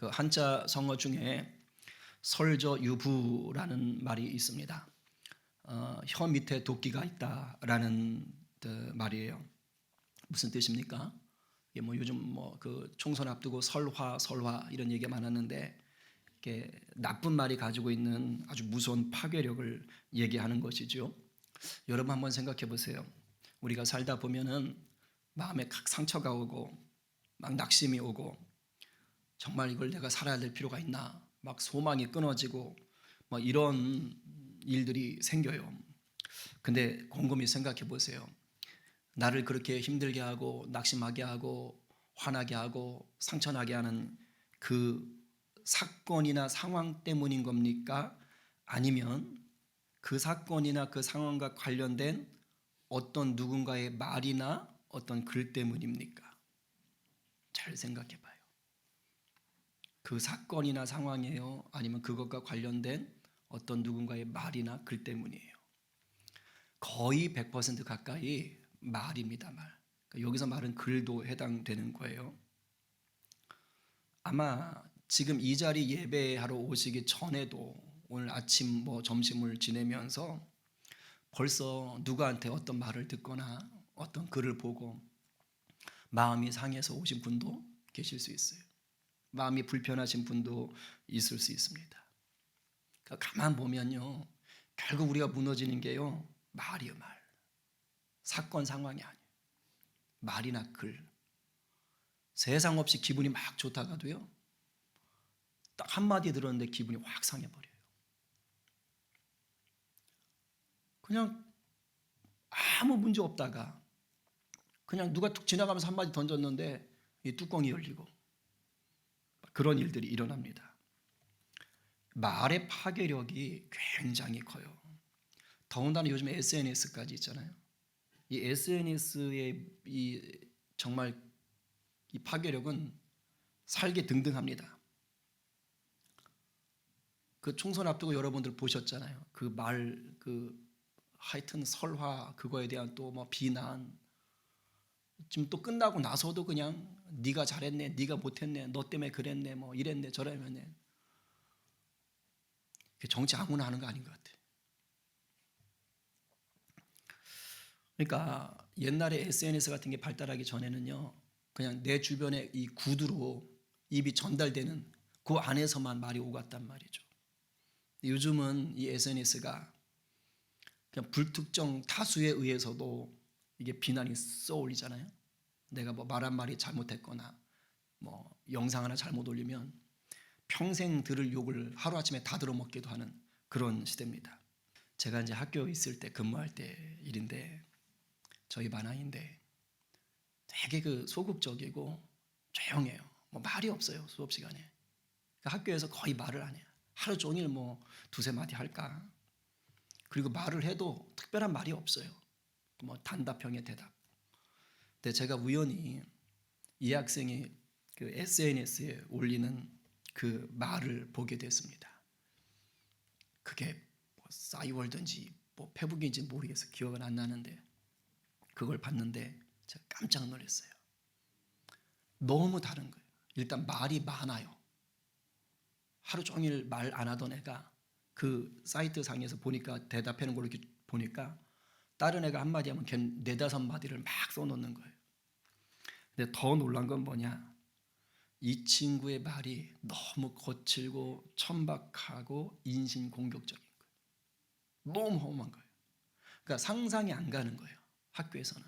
그 한자 성어 중에 설저유부라는 말이 있습니다. 혀 밑에 도끼가 있다라는 말이에요. 무슨 뜻입니까? 이게 뭐 요즘 뭐 그 총선 앞두고 설화 이런 얘기가 많았는데 이게 나쁜 말이 가지고 있는 아주 무서운 파괴력을 얘기하는 것이죠. 여러분 한번 생각해 보세요. 우리가 살다 보면은 마음에 각 상처가 오고 막 낙심이 오고 정말 이걸 내가 살아야 될 필요가 있나 막 소망이 끊어지고 뭐 이런 일들이 생겨요. 근데 곰곰이 생각해 보세요. 나를 그렇게 힘들게 하고 낙심하게 하고 화나게 하고 상처나게 하는 그 사건이나 상황 때문인 겁니까? 아니면 그 사건이나 그 상황과 관련된 어떤 누군가의 말이나 어떤 글 때문입니까? 잘 생각해 봐요. 그 사건이나 상황이에요? 아니면 그것과 관련된 어떤 누군가의 말이나 글 때문이에요? 거의 100% 가까이 말입니다. 말. 그러니까 여기서 말은 글도 해당되는 거예요. 아마 지금 이 자리 예배하러 오시기 전에도 오늘 아침 뭐 점심을 지내면서 벌써 누구한테 어떤 말을 듣거나 어떤 글을 보고 마음이 상해서 오신 분도 계실 수 있어요. 마음이 불편하신 분도 있을 수 있습니다. 그러니까 가만 보면요, 결국 우리가 무너지는 게요, 말이요, 말. 사건 상황이 아니에요. 말이나 글. 세상 없이 기분이 막 좋다가도요, 딱 한마디 들었는데 기분이 확 상해버려요. 그냥 아무 문제 없다가 그냥 누가 툭 지나가면서 한마디 던졌는데 이 뚜껑이 열리고 그런 일들이 일어납니다. 말의 파괴력이 굉장히 커요. 더군다나 요즘 SNS까지 있잖아요. 이 SNS의 이 정말 이 파괴력은 살기 등등합니다. 그 총선 앞두고 여러분들 보셨잖아요. 그 말, 하여튼 설화 그거에 대한 또 뭐 비난. 지금 또 끝나고 나서도 그냥 네가 잘했네, 네가 못했네, 너 때문에 그랬네, 뭐 이랬네, 저랬네. 정치 아무나 하는 거 아닌 것 같아요. 그러니까 옛날에 SNS 같은 게 발달하기 전에는요, 그냥 내 주변에 이 구두로 입이 전달되는 그 안에서만 말이 오갔단 말이죠. 요즘은 이 SNS가 그냥 불특정 다수에 의해서도 이게 비난이 쏘올리잖아요. 내가 뭐 말한 말이 잘못했거나 뭐 영상 하나 잘못 올리면 평생 들을 욕을 하루아침에 다 들어먹기도 하는 그런 시대입니다. 제가 이제 학교에 있을 때 근무할 때 일인데 저희 반 아이인데 되게 그 소극적이고 조용해요. 뭐 말이 없어요, 수업 시간에. 그러니까 학교에서 거의 말을 안 해요. 하루 종일 뭐 두세 마디 할까. 그리고 말을 해도 특별한 말이 없어요. 뭐 단답형의 대답. 근데 제가 우연히 이 학생이 그 SNS에 올리는 그 말을 보게 됐습니다. 그게 뭐 싸이월드인지 뭐 페북인지 모르겠어요. 기억은 안 나는데 그걸 봤는데 제가 깜짝 놀랐어요. 너무 다른 거예요. 일단 말이 많아요. 하루 종일 말 안 하던 애가 그 사이트 상에서 보니까 대답하는 걸 이렇게 보니까 다른 애가 한마디 하면 걔 네다섯 마디를 막 써놓는 거예요. 근데 더 놀란 건 뭐냐? 이 친구의 말이 너무 거칠고 천박하고 인신공격적인 거예요. 너무 험한 거예요. 그러니까 상상이 안 가는 거예요. 학교에서는.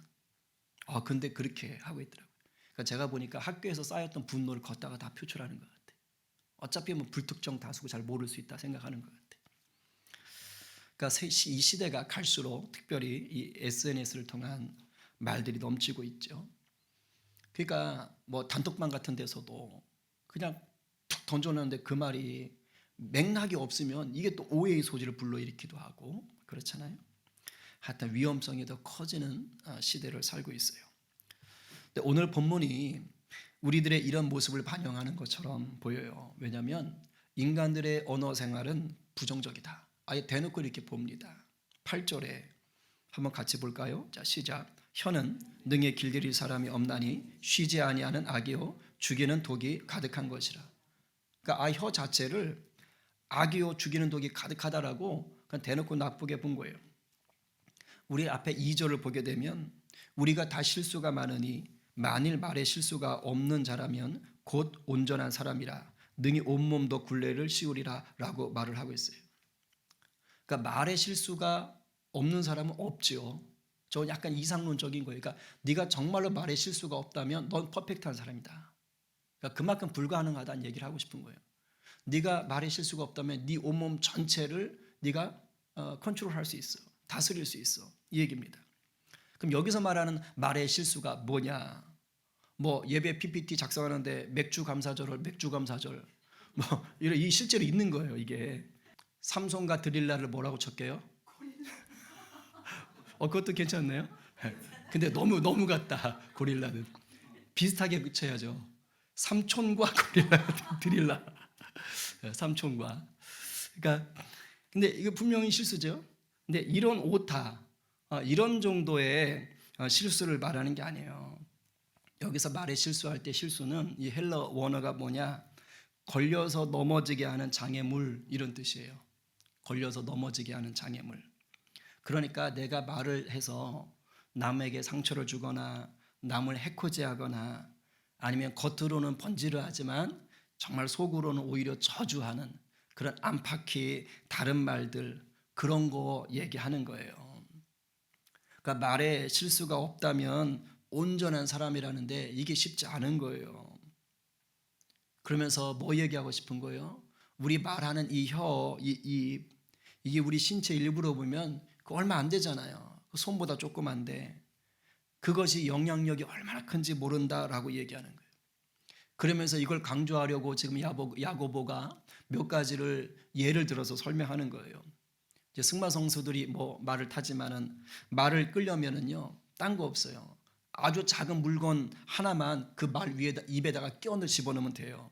근데 그렇게 하고 있더라고요. 그러니까 제가 보니까 학교에서 쌓였던 분노를 걷다가 다 표출하는 것 같아요. 어차피 뭐 불특정 다수고 잘 모를 수 있다 생각하는 것 같아요. 그러니까 이 시대가 갈수록 특별히 이 SNS를 통한 말들이 넘치고 있죠. 그러니까 뭐 단톡방 같은 데서도 그냥 툭 던져놓는데 그 말이 맥락이 없으면 이게 또 오해의 소지를 불러일으키기도 하고 그렇잖아요. 하여튼 위험성이 더 커지는 시대를 살고 있어요. 근데 오늘 본문이 우리들의 이런 모습을 반영하는 것처럼 보여요. 왜냐하면 인간들의 언어 생활은 부정적이다. 아예 대놓고 이렇게 봅니다. 8절에 한번 같이 볼까요? 자, 시작. 혀는 능히 길들일 사람이 없나니 쉬지 아니하는 악이요 죽이는 독이 가득한 것이라. 그러니까 혀 자체를 악이요 죽이는 독이 가득하다라고 그냥 대놓고 나쁘게 본 거예요. 우리 앞에 2절을 보게 되면 우리가 다 실수가 많으니 만일 말에 실수가 없는 자라면 곧 온전한 사람이라 능히 온몸도 굴레를 씌우리라 라고 말을 하고 있어요. 그러니까 말에 실수가 없는 사람은 없지요. 저 약간 이상론적인 거예요. 그러니까 네가 정말로 말에 실수가 없다면 넌 퍼펙트한 사람이다. 그러니까 그만큼 불가능하다는 얘기를 하고 싶은 거예요. 네가 말에 실수가 없다면 네 온몸 전체를 네가 컨트롤할 수 있어. 다스릴 수 있어. 이 얘기입니다. 그럼 여기서 말하는 말의 실수가 뭐냐? 뭐 예배 PPT 작성하는데 맥주 감사절을 맥주 감사절 뭐 이런 이 실제로 있는 거예요. 이게 삼손과 드릴라를 뭐라고 쳤게요? 그것도 괜찮네요. 근데 너무 같다. 고릴라는 비슷하게 쳐야죠. 삼촌과 고릴라 드릴라 삼촌과 그러니까 근데 이거 분명히 실수죠. 근데 이런 오타 이런 정도의 실수를 말하는 게 아니에요. 여기서 말에 실수할 때 실수는 이 헬러 원어가 뭐냐? 걸려서 넘어지게 하는 장애물 이런 뜻이에요. 걸려서 넘어지게 하는 장애물. 그러니까 내가 말을 해서 남에게 상처를 주거나 남을 해코지하거나 아니면 겉으로는 번지르하지만 정말 속으로는 오히려 저주하는 그런 안팎의 다른 말들 그런 거 얘기하는 거예요. 그러니까 말에 실수가 없다면 온전한 사람이라는데 이게 쉽지 않은 거예요. 그러면서 뭐 얘기하고 싶은 거예요? 우리 말하는 이 혀, 이게 우리 신체 일부로 보면 얼마 안 되잖아요. 손보다 조그만데 그것이 영향력이 얼마나 큰지 모른다라고 얘기하는 거예요. 그러면서 이걸 강조하려고 지금 야고보가 몇 가지를 예를 들어서 설명하는 거예요. 이제 승마 선수들이 뭐 말을 타지만은 말을 끌려면은요 딴 거 없어요. 아주 작은 물건 하나만 그 말 위에다 입에다가 끼얹어 집어넣으면 돼요.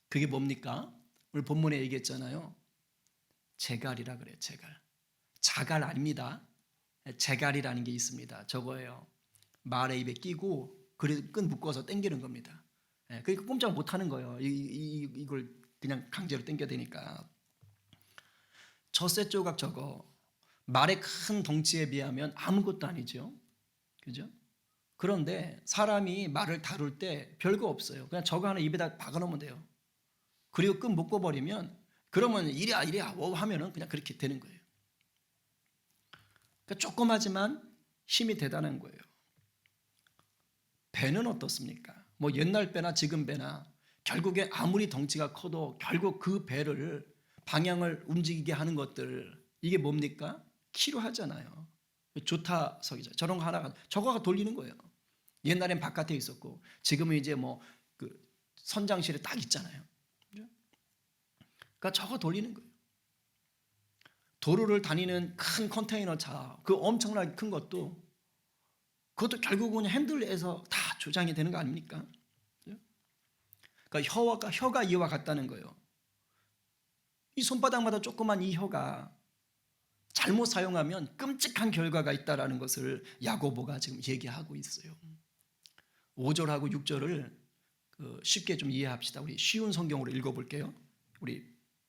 그게 뭡니까? 오늘 본문에 얘기했잖아요. 제갈이라 그래요. 제갈. 자갈 아닙니다. 제갈이라는 게 있습니다. 저거예요. 말에 입에 끼고 그래서 끈 묶어서 당기는 겁니다. 그러니까 꼼짝 못 하는 거예요. 이걸 그냥 강제로 당겨야 되니까. 젖새 조각 저거 말의 큰 덩치에 비하면 아무것도 아니죠. 그죠? 그런데 사람이 말을 다룰 때 별거 없어요. 그냥 저거 하나 입에다 박아놓으면 돼요. 그리고 끈 묶어버리면 그러면 이래야 하면은 그냥 그렇게 되는 거예요. 그러니까 조그마지만 힘이 대단한 거예요. 배는 어떻습니까? 뭐 옛날 배나 지금 배나 결국에 아무리 덩치가 커도 결국 그 배를 방향을 움직이게 하는 것들 이게 뭡니까? 키로 하잖아요. 조타석이죠. 저런 거 하나가 저거가 돌리는 거예요. 옛날엔 바깥에 있었고 지금은 이제 뭐 그 선장실에 딱 있잖아요. 그러니까 저거 돌리는 거예요. 도로를 다니는 큰 컨테이너 차, 그 엄청나게 큰 것도 그것도 결국은 핸들에서 다 조장이 되는 거 아닙니까? 그러니까 혀가 이와 같다는 거예요. 이 손바닥마다 조그만 이 혀가 잘못 사용하면 끔찍한 결과가 있다라는 것을 야고보가 지금 얘기하고 있어요. 5절하고 6절을 쉽게 좀 이해합시다. 우리 쉬운 성경으로 읽어볼게요. 우리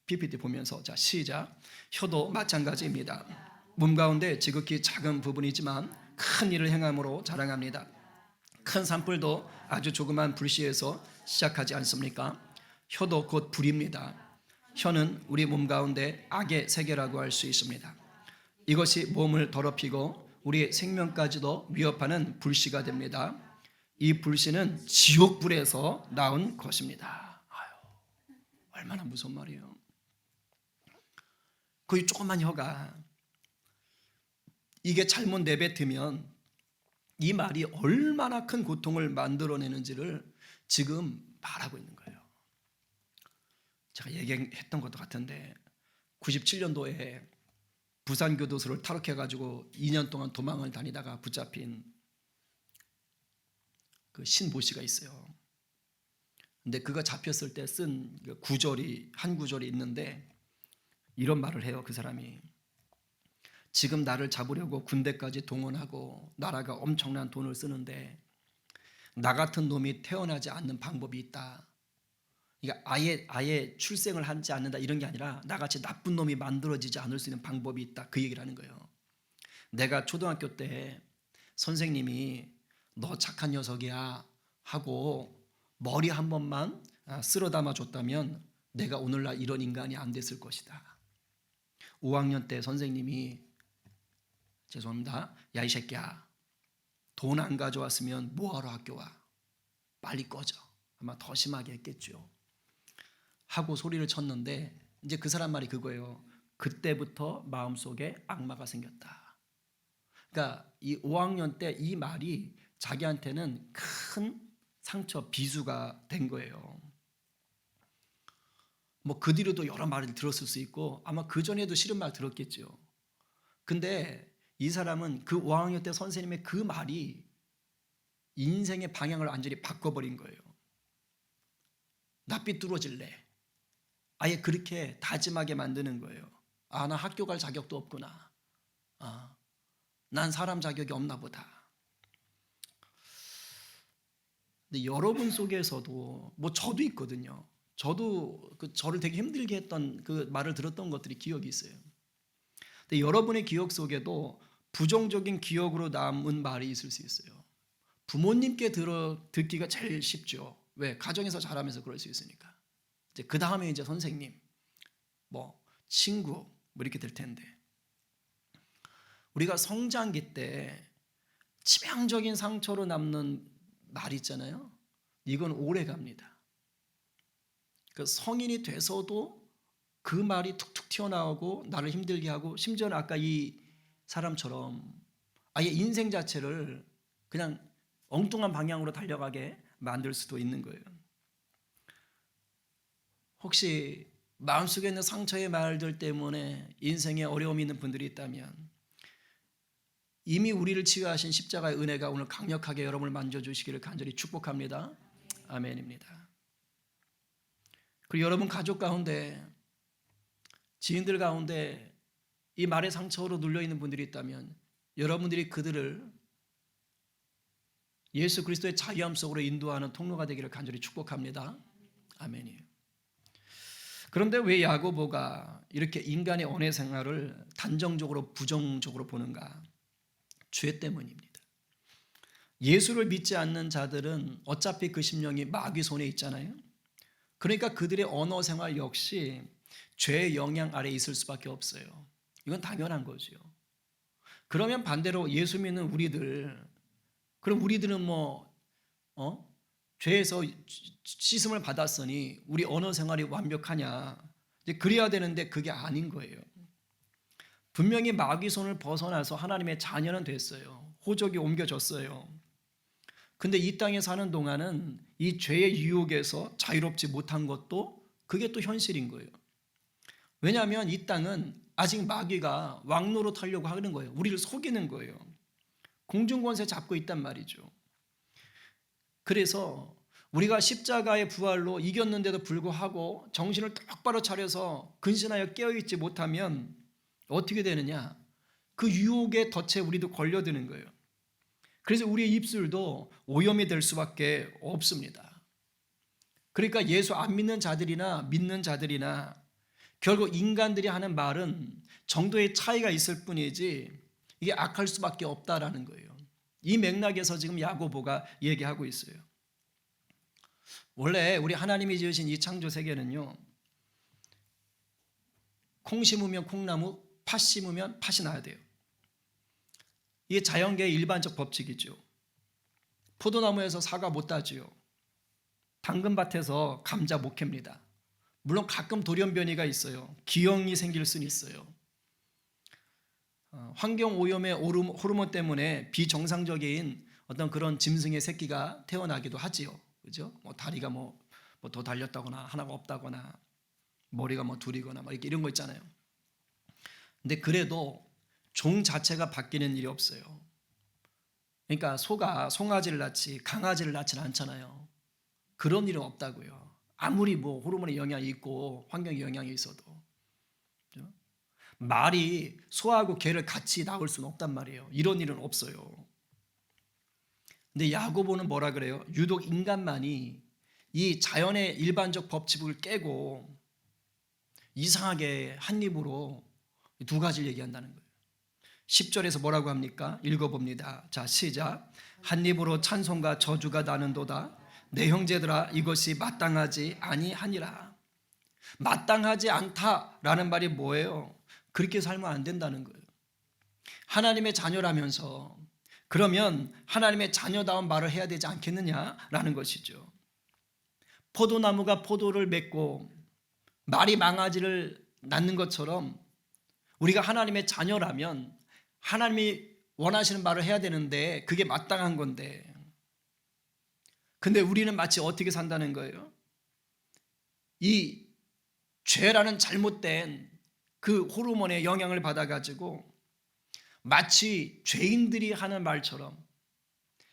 PPT 보면서 자 시작. 혀도 마찬가지입니다. 몸 가운데 지극히 작은 부분이지만 큰 일을 행함으로 자랑합니다. 큰 산불도 아주 조그만 불씨에서 시작하지 않습니까? 혀도 곧 불입니다. 혀는 우리 몸 가운데 악의 세계라고 할 수 있습니다. 이것이 몸을 더럽히고 우리의 생명까지도 위협하는 불씨가 됩니다. 이 불씨는 지옥불에서 나온 것입니다. 아유, 얼마나 무서운 말이에요. 그 조그만 혀가 이게 잘못 내뱉으면 이 말이 얼마나 큰 고통을 만들어내는지를 지금 말하고 있는 거예요. 제가 얘기했던 것도 같은데 97년도에 부산교도소를 탈옥해가지고 2년 동안 도망을 다니다가 붙잡힌 그 신모 씨가 있어요. 근데 그가 잡혔을 때 쓴 구절이 한 구절이 있는데 이런 말을 해요. 그 사람이 지금 나를 잡으려고 군대까지 동원하고 나라가 엄청난 돈을 쓰는데 나 같은 놈이 태어나지 않는 방법이 있다. 그러니까 아예 출생을 하지 않는다 이런 게 아니라 나같이 나쁜 놈이 만들어지지 않을 수 있는 방법이 있다 그 얘기를 하는 거예요. 내가 초등학교 때 선생님이 너 착한 녀석이야 하고 머리 한 번만 쓸어 담아 줬다면 내가 오늘날 이런 인간이 안 됐을 것이다. 5학년 때 선생님이 죄송합니다. 야 이 새끼야 돈 안 가져왔으면 뭐하러 학교 와? 빨리 꺼져. 아마 더 심하게 했겠죠. 하고 소리를 쳤는데 이제 그 사람 말이 그거예요. 그때부터 마음속에 악마가 생겼다. 그러니까 이 5학년 때 이 말이 자기한테는 큰 상처, 비수가 된 거예요. 뭐 그 뒤로도 여러 말을 들었을 수 있고 아마 그 전에도 싫은 말 들었겠죠. 근데 이 사람은 그 5학년 때 선생님의 그 말이 인생의 방향을 완전히 바꿔버린 거예요. 나 삐뚤어질래. 아예 그렇게 다짐하게 만드는 거예요. 아, 나 학교 갈 자격도 없구나. 아, 난 사람 자격이 없나 보다. 근데 여러분 속에서도 뭐 저도 있거든요. 저도 저를 되게 힘들게 했던 그 말을 들었던 것들이 기억이 있어요. 근데 여러분의 기억 속에도 부정적인 기억으로 남은 말이 있을 수 있어요. 부모님께 듣기가 제일 쉽죠. 왜? 가정에서 자라면서 그럴 수 있으니까. 이제 그 다음에 이제 선생님, 뭐 친구, 뭐 이렇게 될 텐데 우리가 성장기 때 치명적인 상처로 남는 말 있잖아요. 이건 오래 갑니다. 그 성인이 돼서도 그 말이 툭툭 튀어나오고 나를 힘들게 하고 심지어는 아까 이 사람처럼 아예 인생 자체를 그냥 엉뚱한 방향으로 달려가게 만들 수도 있는 거예요. 혹시 마음속에 있는 상처의 말들 때문에 인생에 어려움이 있는 분들이 있다면 이미 우리를 치유하신 십자가의 은혜가 오늘 강력하게 여러분을 만져주시기를 간절히 축복합니다. 아멘입니다. 그리고 여러분 가족 가운데 지인들 가운데 이 말의 상처로 눌려있는 분들이 있다면 여러분들이 그들을 예수 그리스도의 자유함 속으로 인도하는 통로가 되기를 간절히 축복합니다. 아멘이에요. 그런데 왜 야고보가 이렇게 인간의 언어 생활을 단정적으로 부정적으로 보는가? 죄 때문입니다. 예수를 믿지 않는 자들은 어차피 그 심령이 마귀 손에 있잖아요. 그러니까 그들의 언어 생활 역시 죄의 영향 아래에 있을 수밖에 없어요. 이건 당연한 거죠. 그러면 반대로 예수 믿는 우리들, 그럼 우리들은 죄에서 씻음을 받았으니 우리 언어 생활이 완벽하냐? 이제 그래야 되는데 그게 아닌 거예요. 분명히 마귀 손을 벗어나서 하나님의 자녀는 됐어요. 호적이 옮겨졌어요. 근데 이 땅에 사는 동안은 이 죄의 유혹에서 자유롭지 못한 것도 그게 또 현실인 거예요. 왜냐하면 이 땅은 아직 마귀가 왕노릇 하려고 하는 거예요. 우리를 속이는 거예요. 공중권세 잡고 있단 말이죠. 그래서 우리가 십자가의 부활로 이겼는데도 불구하고 정신을 똑바로 차려서 근신하여 깨어있지 못하면 어떻게 되느냐? 그 유혹의 덫에 우리도 걸려드는 거예요. 그래서 우리의 입술도 오염이 될 수밖에 없습니다. 그러니까 예수 안 믿는 자들이나 믿는 자들이나 결국 인간들이 하는 말은 정도의 차이가 있을 뿐이지 이게 악할 수밖에 없다라는 거예요. 이 맥락에서 지금 야고보가 얘기하고 있어요. 원래 우리 하나님이 지으신 이 창조 세계는요, 콩 심으면 콩나무, 팥 심으면 팥이 나야 돼요. 이게 자연계의 일반적 법칙이죠. 포도나무에서 사과 못 따지요. 당근밭에서 감자 못 캡니다. 물론 가끔 돌연변이가 있어요. 기형이 생길 수는 있어요. 환경 오염의 호르몬 때문에 비정상적인 어떤 그런 짐승의 새끼가 태어나기도 하지요. 그죠? 다리가 더 달렸다거나 하나가 없다거나 머리가 둘이거나 이렇게 이런 거 있잖아요. 근데 그래도 종 자체가 바뀌는 일이 없어요. 그러니까 소가 송아지를 낳지 강아지를 낳지는 않잖아요. 그런 일은 없다고요. 아무리 호르몬의 영향이 있고 환경의 영향이 있어도. 그렇죠? 말이 소하고 개를 같이 낳을 수는 없단 말이에요. 이런 일은 없어요. 근데 야고보는 뭐라 그래요? 유독 인간만이 이 자연의 일반적 법칙을 깨고 이상하게 한 입으로 두 가지를 얘기한다는 거예요. 10절에서 뭐라고 합니까? 읽어봅니다. 자, 시작. 한 입으로 찬송과 저주가 나는도다. 내 형제들아, 이것이 마땅하지 아니하니라. 마땅하지 않다라는 말이 뭐예요? 그렇게 살면 안 된다는 거예요. 하나님의 자녀라면서 그러면 하나님의 자녀다운 말을 해야 되지 않겠느냐라는 것이죠. 포도나무가 포도를 맺고 말이 망아지를 낳는 것처럼 우리가 하나님의 자녀라면 하나님이 원하시는 말을 해야 되는데 그게 마땅한 건데, 근데 우리는 마치 어떻게 산다는 거예요? 이 죄라는 잘못된 그 호르몬의 영향을 받아가지고 마치 죄인들이 하는 말처럼,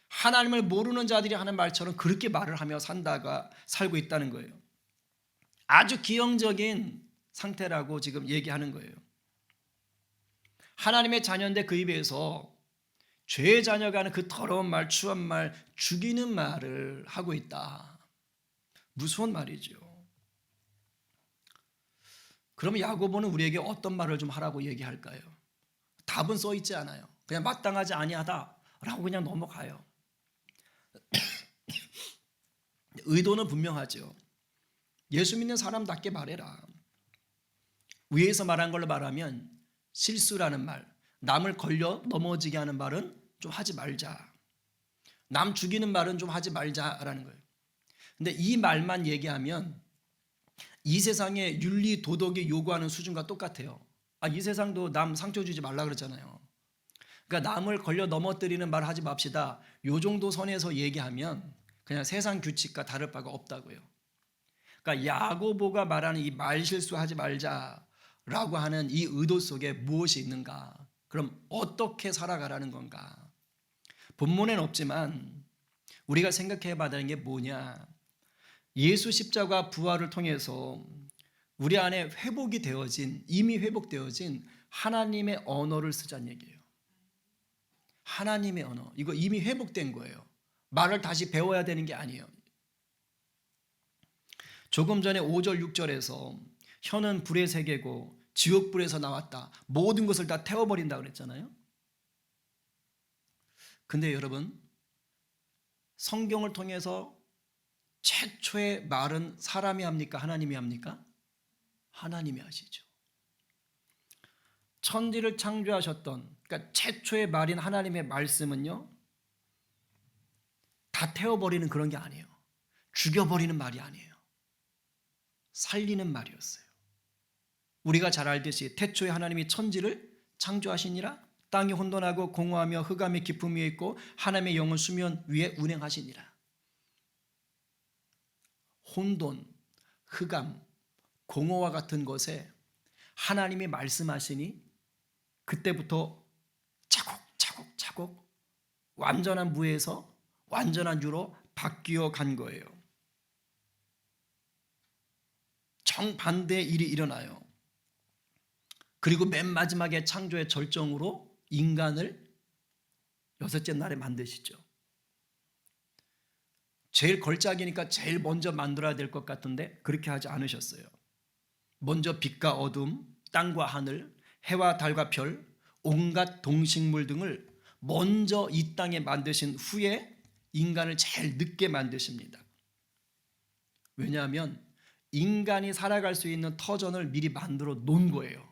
하나님을 모르는 자들이 하는 말처럼 그렇게 말을 하며 살고 있다는 거예요. 아주 기형적인 상태라고 지금 얘기하는 거예요. 하나님의 자녀인데 그 입에서 죄의 자녀가 하는 그 더러운 말, 추한 말, 죽이는 말을 하고 있다. 무서운 말이죠. 그러면 야고보는 우리에게 어떤 말을 좀 하라고 얘기할까요? 답은 써 있지 않아요. 그냥 마땅하지 아니하다라고 그냥 넘어가요. 의도는 분명하죠. 예수 믿는 사람답게 말해라. 위에서 말한 걸로 말하면 실수라는 말, 남을 걸려 넘어지게 하는 말은 좀 하지 말자. 남 죽이는 말은 좀 하지 말자라는 거예요. 근데 이 말만 얘기하면 이 세상의 윤리 도덕이 요구하는 수준과 똑같아요. 이 세상도 남 상처 주지 말라 그러잖아요. 그러니까 남을 걸려 넘어뜨리는 말 하지 맙시다. 요 정도 선에서 얘기하면 그냥 세상 규칙과 다를 바가 없다고요. 그러니까 야고보가 말하는 이 말실수하지 말자라고 하는 이 의도 속에 무엇이 있는가? 그럼 어떻게 살아가라는 건가? 본문엔 없지만 우리가 생각해 봐야 되는 게 뭐냐? 예수 십자가 부활을 통해서 우리 안에 회복이 되어진, 이미 회복되어진 하나님의 언어를 쓰자는 얘기예요. 하나님의 언어, 이거 이미 회복된 거예요. 말을 다시 배워야 되는 게 아니에요. 조금 전에 5절 6절에서 혀는 불의 세계고 지옥불에서 나왔다, 모든 것을 다 태워버린다고 그랬잖아요. 근데 여러분, 성경을 통해서 최초의 말은 사람이 합니까? 하나님이 합니까? 하나님이 하시죠. 천지를 창조하셨던, 그러니까 최초의 말인 하나님의 말씀은요, 다 태워버리는 그런 게 아니에요. 죽여버리는 말이 아니에요. 살리는 말이었어요. 우리가 잘 알듯이 태초에 하나님이 천지를 창조하시니라. 땅이 혼돈하고 공허하며 흑암이 깊음 위에 있고 하나님의 영은 수면 위에 운행하시니라. 혼돈, 흑암, 공허와 같은 것에 하나님이 말씀하시니 그때부터 차곡차곡 완전한 무에서 완전한 유로 바뀌어 간 거예요. 정반대의 일이 일어나요. 그리고 맨 마지막에 창조의 절정으로 인간을 여섯째 날에 만드시죠. 제일 걸작이니까 제일 먼저 만들어야 될 것 같은데 그렇게 하지 않으셨어요. 먼저 빛과 어둠, 땅과 하늘, 해와 달과 별, 온갖 동식물 등을 먼저 이 땅에 만드신 후에 인간을 제일 늦게 만드십니다. 왜냐하면 인간이 살아갈 수 있는 터전을 미리 만들어 놓은 거예요.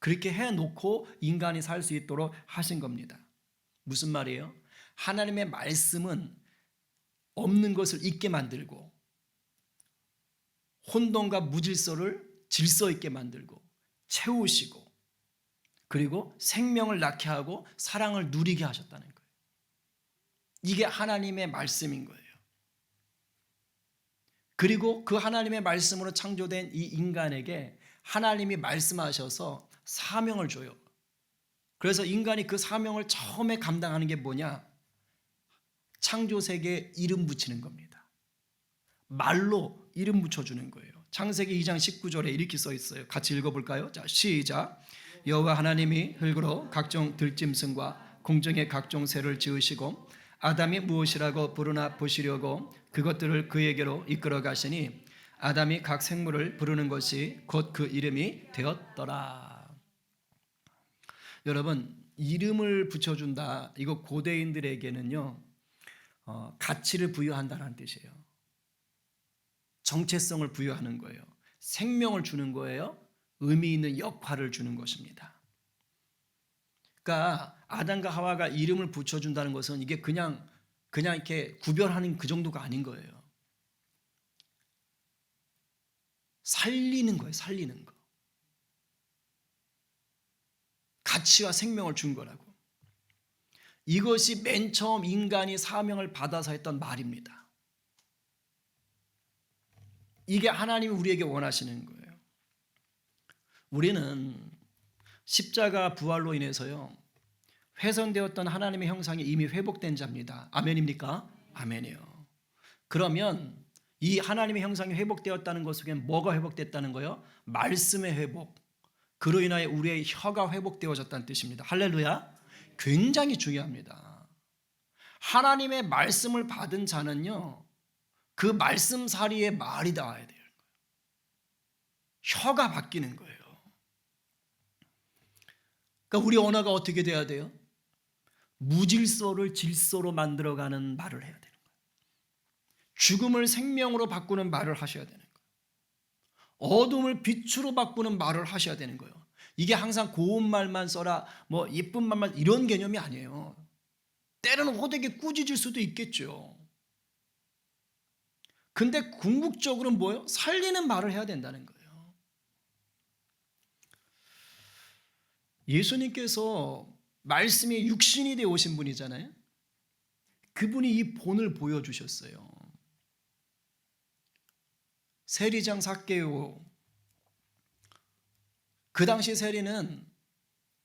그렇게 해놓고 인간이 살 수 있도록 하신 겁니다. 무슨 말이에요? 하나님의 말씀은 없는 것을 있게 만들고 혼돈과 무질서를 질서 있게 만들고 채우시고 그리고 생명을 낳게 하고 사랑을 누리게 하셨다는 거예요. 이게 하나님의 말씀인 거예요. 그리고 그 하나님의 말씀으로 창조된 이 인간에게 하나님이 말씀하셔서 사명을 줘요. 그래서 인간이 그 사명을 처음에 감당하는 게 뭐냐? 창조 세계에 이름 붙이는 겁니다. 말로 이름 붙여주는 거예요. 창세기 2장 19절에 이렇게 써 있어요. 같이 읽어볼까요? 자, 시작. 여호와 하나님이 흙으로 각종 들짐승과 공중의 각종 새를 지으시고 아담이 무엇이라고 부르나 보시려고 그것들을 그에게로 이끌어 가시니 아담이 각 생물을 부르는 것이 곧 그 이름이 되었더라. 여러분, 이름을 붙여준다. 이거 고대인들에게는요, 가치를 부여한다는 뜻이에요. 정체성을 부여하는 거예요. 생명을 주는 거예요. 의미 있는 역할을 주는 것입니다. 그러니까 아담과 하와가 이름을 붙여준다는 것은 이게 그냥 이렇게 구별하는 그 정도가 아닌 거예요. 살리는 거예요. 살리는 거. 가치와 생명을 준 거라고. 이것이 맨 처음 인간이 사명을 받아서 했던 말입니다. 이게 하나님이 우리에게 원하시는 거예요. 우리는 십자가 부활로 인해서요, 훼손되었던 하나님의 형상이 이미 회복된 자입니다. 아멘입니까? 아멘이요. 그러면 이 하나님의 형상이 회복되었다는 것 속에 뭐가 회복됐다는 거예요? 말씀의 회복. 그로 인하여 우리의 혀가 회복되어졌다는 뜻입니다. 할렐루야. 굉장히 중요합니다. 하나님의 말씀을 받은 자는요, 그 말씀사리의 말이 닿아야 돼요. 혀가 바뀌는 거예요. 그러니까 우리 언어가 어떻게 돼야 돼요? 무질서를 질서로 만들어가는 말을 해야 되는 거예요. 죽음을 생명으로 바꾸는 말을 하셔야 되는 거예요. 어둠을 빛으로 바꾸는 말을 하셔야 되는 거예요. 이게 항상 고운 말만 써라, 뭐 예쁜 말만, 이런 개념이 아니에요. 때로는 호되게 꾸짖을 수도 있겠죠. 근데 궁극적으로는 뭐예요? 살리는 말을 해야 된다는 거예요. 예수님께서 말씀이 육신이 되어 오신 분이잖아요. 그분이 이 본을 보여주셨어요. 세리장 삭개오, 그 당시 세리는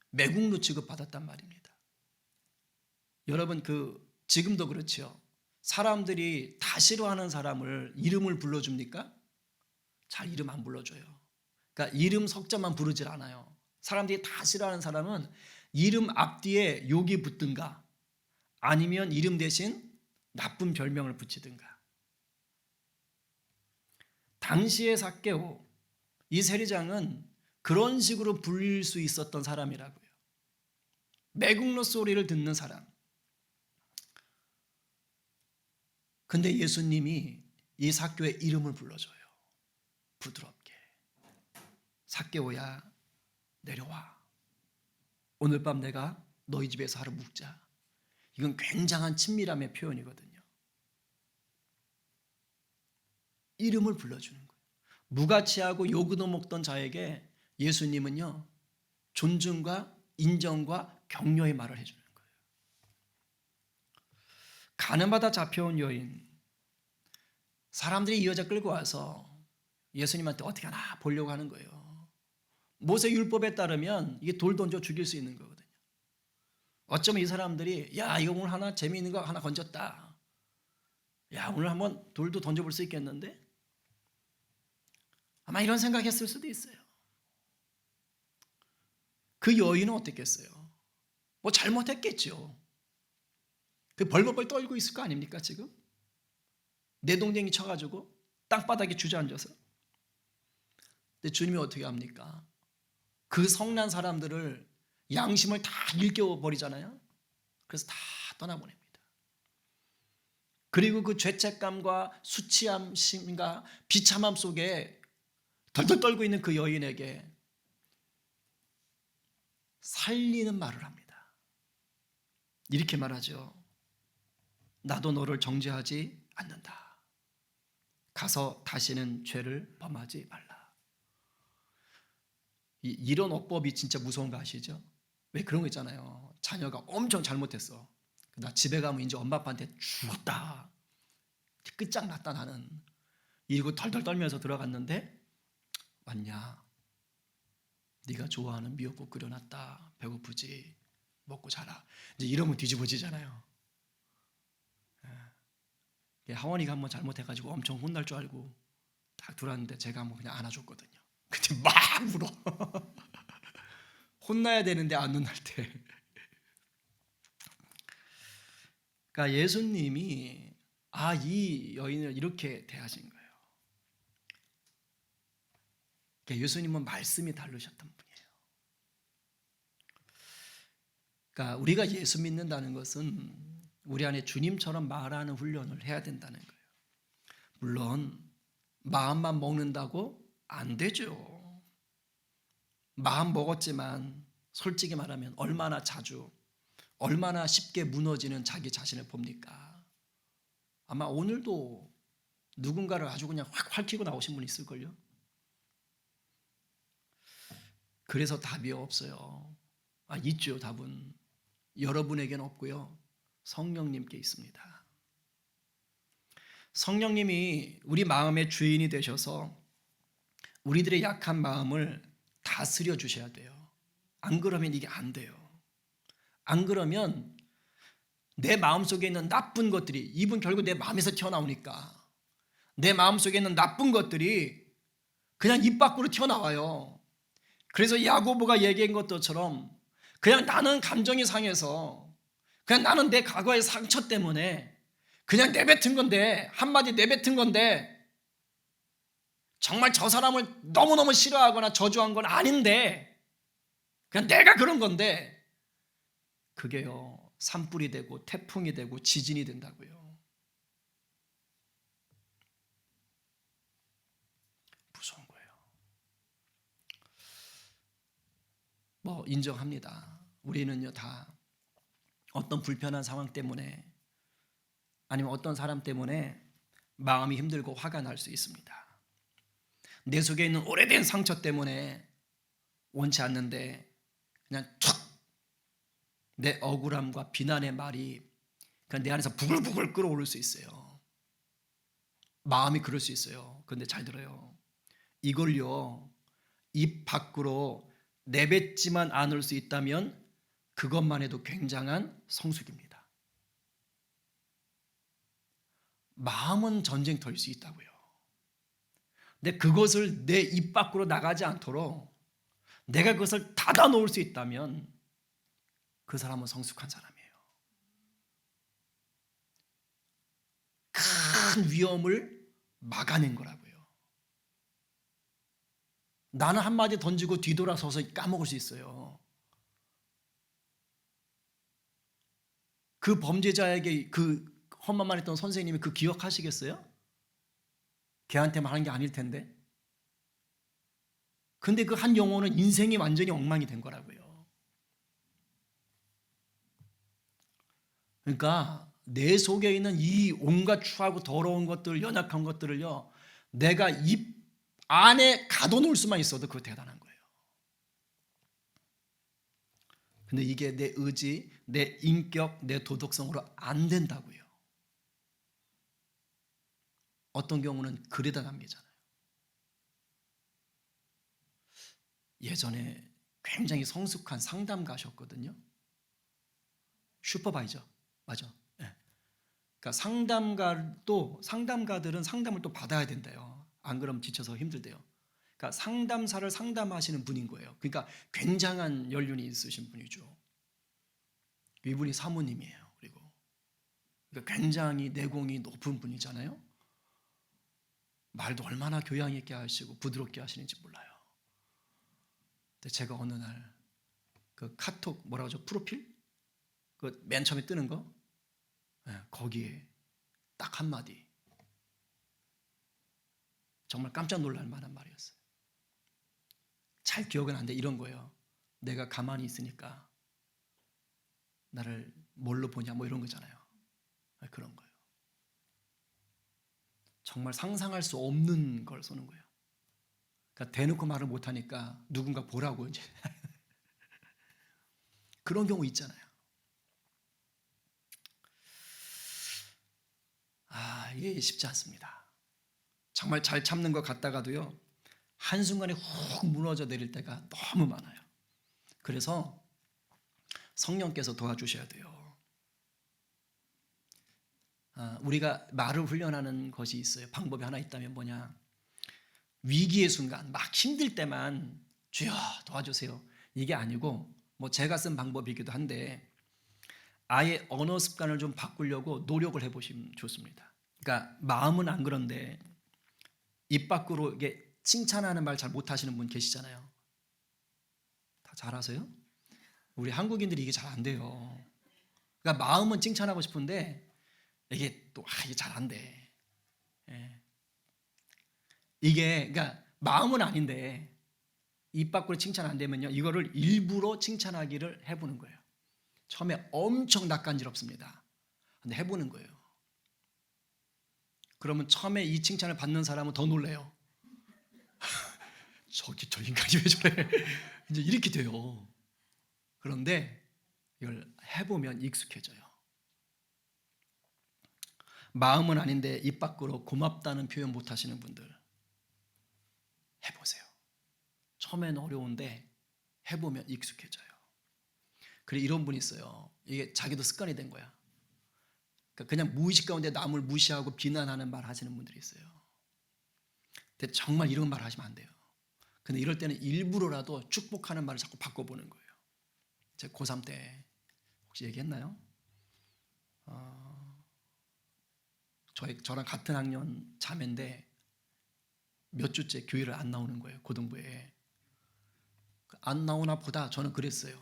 매국노 취급받았단 말입니다. 여러분, 지금도 그렇죠. 사람들이 다 싫어하는 사람을 이름을 불러줍니까? 잘 이름 안 불러줘요. 그러니까 이름 석자만 부르질 않아요. 사람들이 다 싫어하는 사람은 이름 앞뒤에 욕이 붙든가 아니면 이름 대신 나쁜 별명을 붙이든가. 당시의 삭개오, 이 세리장은 그런 식으로 불릴 수 있었던 사람이라고요. 매국노 소리를 듣는 사람. 근데 예수님이 이 삭개오의 이름을 불러줘요. 부드럽게. 삭개오야, 내려와. 오늘 밤 내가 너희 집에서 하루 묵자. 이건 굉장한 친밀함의 표현이거든요. 이름을 불러주는 거예요. 무가치하고 욕을 먹던 자에게 예수님은요, 존중과 인정과 격려의 말을 해주는 거예요. 가늠하다 잡혀온 여인, 사람들이 이 여자 끌고 와서 예수님한테 어떻게 하나 보려고 하는 거예요. 모세 율법에 따르면 이게 돌 던져 죽일 수 있는 거거든요. 어쩌면 이 사람들이 야, 이거 오늘 하나 재미있는 거 하나 건졌다. 야, 오늘 한번 돌도 던져볼 수 있겠는데? 아마 이런 생각했을 수도 있어요. 그 여인은 어땠겠어요? 뭐 잘못했겠죠. 그 벌벌벌 떨고 있을 거 아닙니까 지금? 내동댕이 쳐가지고 땅바닥에 주저앉아서. 근데 주님이 어떻게 합니까? 그 성난 사람들을 양심을 다 일깨워버리잖아요. 그래서 다 떠나보냅니다. 그리고 그 죄책감과 수치함과 비참함 속에 덜덜 떨고 있는 그 여인에게 살리는 말을 합니다. 이렇게 말하죠. 나도 너를 정죄하지 않는다. 가서 다시는 죄를 범하지 말라. 이런 어법이 진짜 무서운 거 아시죠? 왜 그런 거 있잖아요. 자녀가 엄청 잘못했어. 나 집에 가면 이제 엄마 아빠한테 죽었다. 끝장났다 나는. 이러고 덜덜 떨면서 들어갔는데 왔냐? 네가 좋아하는 미역국 끓여놨다. 배고프지? 먹고 자라. 이제 이러면 뒤집어지잖아요. 하원이가 한번 잘못해가지고 엄청 혼날 줄 알고 딱 들어왔는데 제가 한번 그냥 안아줬거든요. 그때 막 울어. 혼나야 되는데 안 혼날 때. 그러니까 예수님이 이 여인을 이렇게 대하신 거예요. 그러니까 예수님은 말씀이 다르셨던 분이에요. 그러니까 우리가 예수 믿는다는 것은 우리 안에 주님처럼 말하는 훈련을 해야 된다는 거예요. 물론 마음만 먹는다고 안 되죠. 마음 먹었지만 솔직히 말하면 얼마나 자주, 얼마나 쉽게 무너지는 자기 자신을 봅니까? 아마 오늘도 누군가를 아주 그냥 확 핥히고 나오신 분 있을걸요. 그래서 답이 없어요. 있죠. 답은 여러분에게는 없고요, 성령님께 있습니다. 성령님이 우리 마음의 주인이 되셔서 우리들의 약한 마음을 다스려 주셔야 돼요. 안 그러면 이게 안 돼요. 안 그러면 내 마음속에 있는 나쁜 것들이, 이분 결국 내 마음에서 튀어나오니까 내 마음속에 있는 나쁜 것들이 그냥 입 밖으로 튀어나와요. 그래서 야고보가 얘기한 것처럼 그냥 나는 감정이 상해서, 그냥 나는 내 과거의 상처 때문에 그냥 내뱉은 건데, 한마디 내뱉은 건데 정말 저 사람을 너무너무 싫어하거나 저주한 건 아닌데 그냥 내가 그런 건데, 그게요 산불이 되고 태풍이 되고 지진이 된다고요. 무서운 거예요. 인정합니다. 우리는요 다 어떤 불편한 상황 때문에 아니면 어떤 사람 때문에 마음이 힘들고 화가 날 수 있습니다. 내 속에 있는 오래된 상처 때문에 원치 않는데 그냥 툭 내 억울함과 비난의 말이 그냥 내 안에서 부글부글 끓어오를 수 있어요. 마음이 그럴 수 있어요. 그런데 잘 들어요. 이걸요 입 밖으로 내뱉지만 않을 수 있다면 그것만 해도 굉장한 성숙입니다. 마음은 전쟁터일 수 있다고요. 근데 그것을 내 입 밖으로 나가지 않도록 내가 그것을 닫아 놓을 수 있다면 그 사람은 성숙한 사람이에요. 큰 위험을 막아낸 거라고요. 나는 한마디 던지고 뒤돌아서서 까먹을 수 있어요. 그 범죄자에게 그 험한 말 했던 선생님이 그 기억하시겠어요? 걔한테만 하는 게 아닐 텐데. 근데 그 한 영혼은 인생이 완전히 엉망이 된 거라고요. 그러니까 내 속에 있는 이 온갖 추하고 더러운 것들, 연약한 것들을요 내가 입 안에 가둬놓을 수만 있어도 그거 대단한 거예요. 근데 이게 내 의지, 내 인격, 내 도덕성으로 안 된다고요. 어떤 경우는 그래다 남기잖아요. 예전에 굉장히 성숙한 상담가셨거든요. 슈퍼바이저 맞아. 네. 그러니까 상담가들은 상담을 또 받아야 된대요. 안 그러면 지쳐서 힘들대요. 그러니까 상담사를 상담하시는 분인 거예요. 그러니까 굉장한 연륜이 있으신 분이죠. 이분이 사모님이에요. 그리고 그러니까 굉장히 내공이 높은 분이잖아요. 말도 얼마나 교양 있게 하시고 부드럽게 하시는지 몰라요. 근데 제가 어느 날 그 카톡 뭐라고 하죠? 프로필? 그 맨 처음에 뜨는 거? 네, 거기에 딱 한마디. 정말 깜짝 놀랄 만한 말이었어요. 잘 기억은 안 돼. 이런 거예요. 내가 가만히 있으니까 나를 뭘로 보냐 뭐 이런 거잖아요. 그런 거예요. 정말 상상할 수 없는 걸 쏘는 거예요. 그러니까 대놓고 말을 못하니까 누군가 보라고 이제 그런 경우 있잖아요. 이게 쉽지 않습니다. 정말 잘 참는 것 같다가도요 한순간에 훅 무너져 내릴 때가 너무 많아요. 그래서 성령께서 도와주셔야 돼요. 우리가 말을 훈련하는 것이 있어요. 방법이 하나 있다면 뭐냐, 위기의 순간 막 힘들 때만 주여 도와주세요 이게 아니고, 뭐 제가 쓴 방법이기도 한데 아예 언어 습관을 좀 바꾸려고 노력을 해보시면 좋습니다. 그러니까 마음은 안 그런데 입 밖으로 이게 칭찬하는 말 잘 못하시는 분 계시잖아요. 다 잘하세요? 우리 한국인들이 이게 잘 안 돼요. 그러니까 마음은 칭찬하고 싶은데 이게 또 이게 잘 안 돼. 예. 이게 그러니까 마음은 아닌데 입 밖으로 칭찬 안 되면요, 이거를 일부러 칭찬하기를 해보는 거예요. 처음에 엄청 낯간지럽습니다. 근데 해보는 거예요. 그러면 처음에 이 칭찬을 받는 사람은 더 놀래요. 저 인간이 왜 저래? 이제 이렇게 돼요. 그런데 이걸 해보면 익숙해져요. 마음은 아닌데 입 밖으로 고맙다는 표현 못 하시는 분들 해보세요. 처음엔 어려운데 해보면 익숙해져요. 그래, 이런 분이 있어요. 이게 자기도 습관이 된 거야. 그러니까 그냥 무의식 가운데 남을 무시하고 비난하는 말 하시는 분들이 있어요. 근데 정말 이런 말 하시면 안 돼요. 근데 이럴 때는 일부러라도 축복하는 말을 자꾸 바꿔보는 거예요. 제가 고3 때 혹시 얘기했나요? 저랑 같은 학년 자매인데 몇 주째 교회를 안 나오는 거예요. 고등부에. 안 나오나 보다 저는 그랬어요.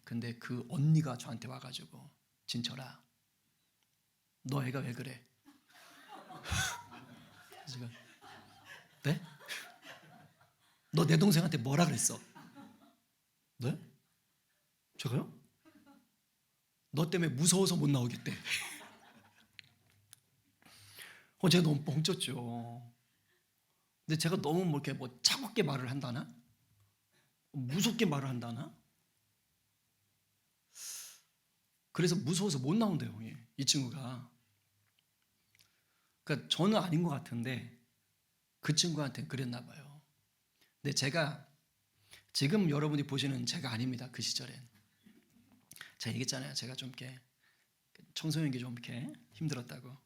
근데 그 언니가 저한테 와가지고, 진철아, 너 애가 왜 그래? 제가, 네? 너 내 동생한테 뭐라 그랬어? 네? 제가요? 너 때문에 무서워서 못 나오겠대. 제가 너무 뻥쳤죠. 근데 제가 너무 뭐 이렇게 뭐 차갑게 말을 한다나? 무섭게 말을 한다나? 그래서 무서워서 못 나온대요, 이 친구가. 그러니까 저는 아닌 것 같은데 그 친구한테는 그랬나 봐요. 근데 제가 지금 여러분이 보시는 제가 아닙니다. 그 시절엔. 제가 얘기했잖아요. 제가 좀 이렇게 청소년기 좀 이렇게 힘들었다고.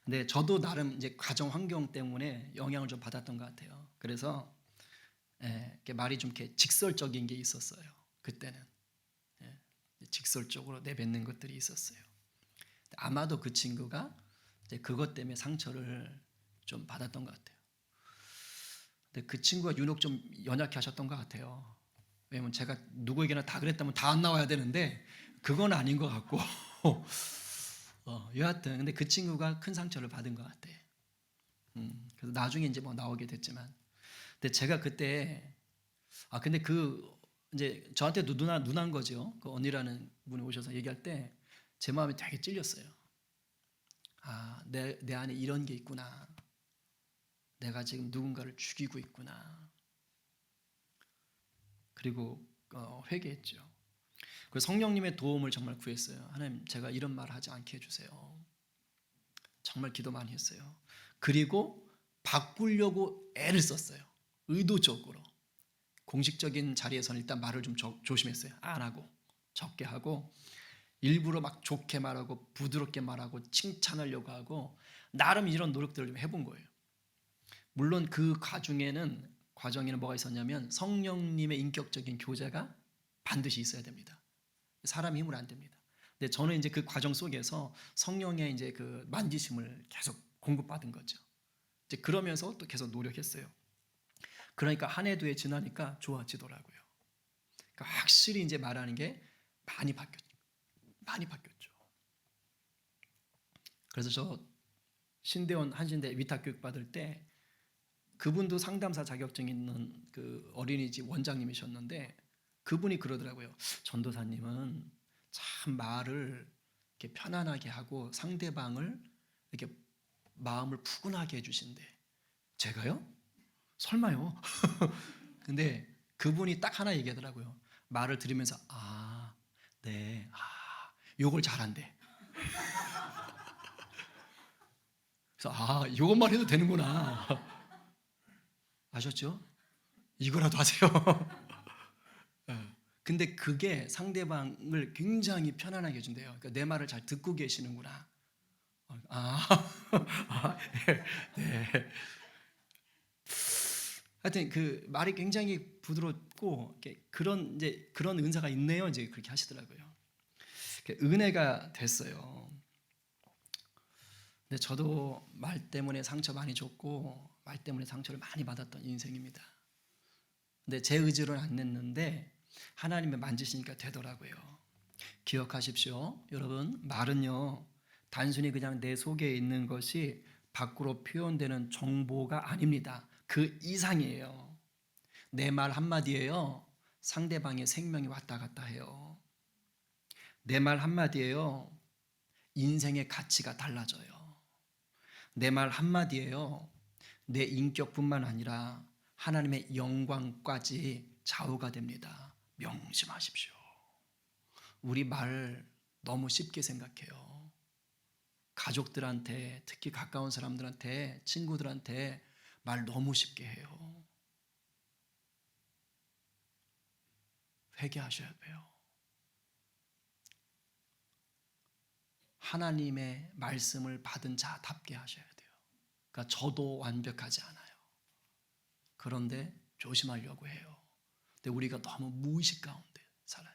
근데 저도 나름 이제 가정 환경 때문에 영향을 좀 받았던 것 같아요. 그래서 이렇게 말이 좀 이렇게 직설적인 게 있었어요. 그때는 직설적으로 내뱉는 것들이 있었어요. 아마도 그 친구가 이제 그것 때문에 상처를 좀 받았던 것 같아요. 근데 그 친구가 유독 좀 연약해 하셨던 것 같아요. 왜냐면 제가 누구에게나 다 그랬다면 다 안 나와야 되는데 그건 아닌 것 같고 여하튼 근데 그 친구가 큰 상처를 받은 것 같아. 그래서 나중에 이제 뭐 나오게 됐지만, 근데 제가 그때 근데 그 이제 저한테도 누난 거죠. 그 언니라는 분이 오셔서 얘기할 때 제 마음이 되게 찔렸어요. 내 안에 이런 게 있구나. 내가 지금 누군가를 죽이고 있구나. 그리고 회개했죠. 그 성령님의 도움을 정말 구했어요. 하나님, 제가 이런 말 하지 않게 해주세요. 정말 기도 많이 했어요. 그리고 바꾸려고 애를 썼어요. 의도적으로. 공식적인 자리에서는 일단 말을 좀 조심했어요. 안 하고 적게 하고 일부러 막 좋게 말하고 부드럽게 말하고 칭찬하려고 하고 나름 이런 노력들을 좀 해본 거예요. 물론 그 과정에는 뭐가 있었냐면 성령님의 인격적인 교제가 반드시 있어야 됩니다. 사람의 힘으로 안 됩니다. 근데 저는 이제 그 과정 속에서 성령의 이제 그 만지심을 계속 공급받은 거죠. 이제 그러면서 또 계속 노력했어요. 그러니까 한 해 두 해 지나니까 좋아지더라고요. 그러니까 확실히 이제 말하는 게 많이 바뀌었죠. 그래서 저 신대원 한신대 위탁 교육 받을 때 그분도 상담사 자격증 있는 그 어린이집 원장님이셨는데 그분이 그러더라고요. 전도사님은 참 말을 이렇게 편안하게 하고 상대방을 이렇게 마음을 푸근하게 해주신대. 제가요? 설마요? 근데 그분이 딱 하나 얘기하더라고요. 말을 들으면서 네, 요걸 잘한대. 그래서 요것만 해도 되는구나. 아셨죠? 이거라도 하세요. 근데 그게 상대방을 굉장히 편안하게 해준대요. 그러니까 내 말을 잘 듣고 계시는구나. 네. 하여튼 그 말이 굉장히 부드럽고 그런 이제 그런 은사가 있네요. 이제 그렇게 하시더라고요. 은혜가 됐어요. 근데 저도 말 때문에 상처 많이 줬고 말 때문에 상처를 많이 받았던 인생입니다. 근데 제 의지로는 안 냈는데 하나님이 만지시니까 되더라고요. 기억하십시오. 여러분, 말은요 단순히 그냥 내 속에 있는 것이 밖으로 표현되는 정보가 아닙니다. 그 이상이에요. 내 말 한마디에요 상대방의 생명이 왔다 갔다 해요. 내 말 한마디에요 인생의 가치가 달라져요. 내 말 한마디에요 내 인격뿐만 아니라 하나님의 영광까지 좌우가 됩니다. 명심하십시오. 우리 말 너무 쉽게 생각해요. 가족들한테, 특히 가까운 사람들한테, 친구들한테 말 너무 쉽게 해요. 회개하셔야 돼요. 하나님의 말씀을 받은 자답게 하셔야 돼요. 그러니까 저도 완벽하지 않아요. 그런데 조심하려고 해요. 근데 우리가 너무 무의식 가운데 살아요.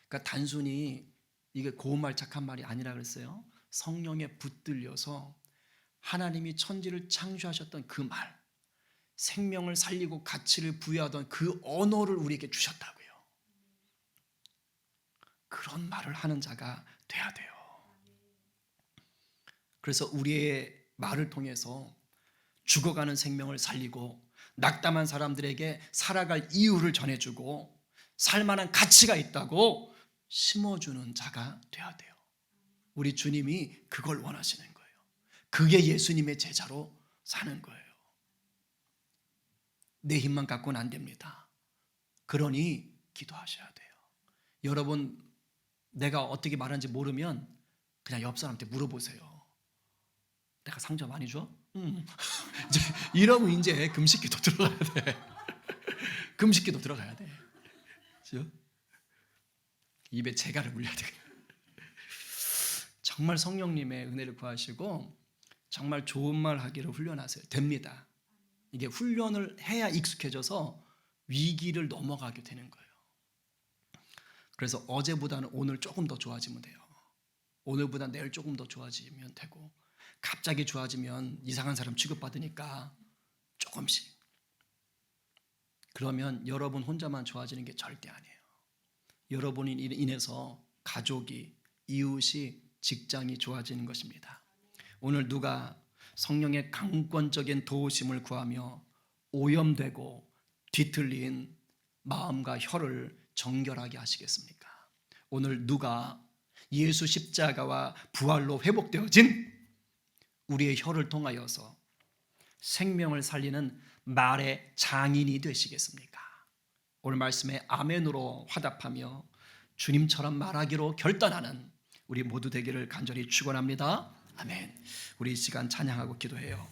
그러니까 단순히 이게 고운 말 착한 말이 아니라 그랬어요. 성령에 붙들려서 하나님이 천지를 창조하셨던 그 말, 생명을 살리고 가치를 부여하던 그 언어를 우리에게 주셨다고요. 그런 말을 하는 자가 돼야 돼요. 그래서 우리의 말을 통해서 죽어가는 생명을 살리고 낙담한 사람들에게 살아갈 이유를 전해주고 살만한 가치가 있다고 심어주는 자가 돼야 돼요. 우리 주님이 그걸 원하시는 거예요. 그게 예수님의 제자로 사는 거예요. 내 힘만 갖고는 안 됩니다. 그러니 기도하셔야 돼요. 여러분, 내가 어떻게 말하는지 모르면 그냥 옆 사람한테 물어보세요. 내가 상처 많이 줘? 이러면 이제 금식기도 들어가야 돼. 금식기도 들어가야 돼. 그렇죠? 입에 재갈을 물려야 돼. 정말 성령님의 은혜를 구하시고 정말 좋은 말 하기를 훈련하세요. 됩니다. 이게 훈련을 해야 익숙해져서 위기를 넘어가게 되는 거예요. 그래서 어제보다는 오늘 조금 더 좋아지면 돼요. 오늘보다 내일 조금 더 좋아지면 되고 갑자기 좋아지면 이상한 사람 취급받으니까 조금씩. 그러면 여러분 혼자만 좋아지는 게 절대 아니에요. 여러분이 인해서 가족이, 이웃이, 직장이 좋아지는 것입니다. 오늘 누가 성령의 강권적인 도우심을 구하며 오염되고 뒤틀린 마음과 혀를 정결하게 하시겠습니까? 오늘 누가 예수 십자가와 부활로 회복되어진 우리의 혀를 통하여서 생명을 살리는 말의 장인이 되시겠습니까? 오늘 말씀에 아멘으로 화답하며 주님처럼 말하기로 결단하는 우리 모두 되기를 간절히 축원합니다. 아멘. 우리 이 시간 찬양하고 기도해요.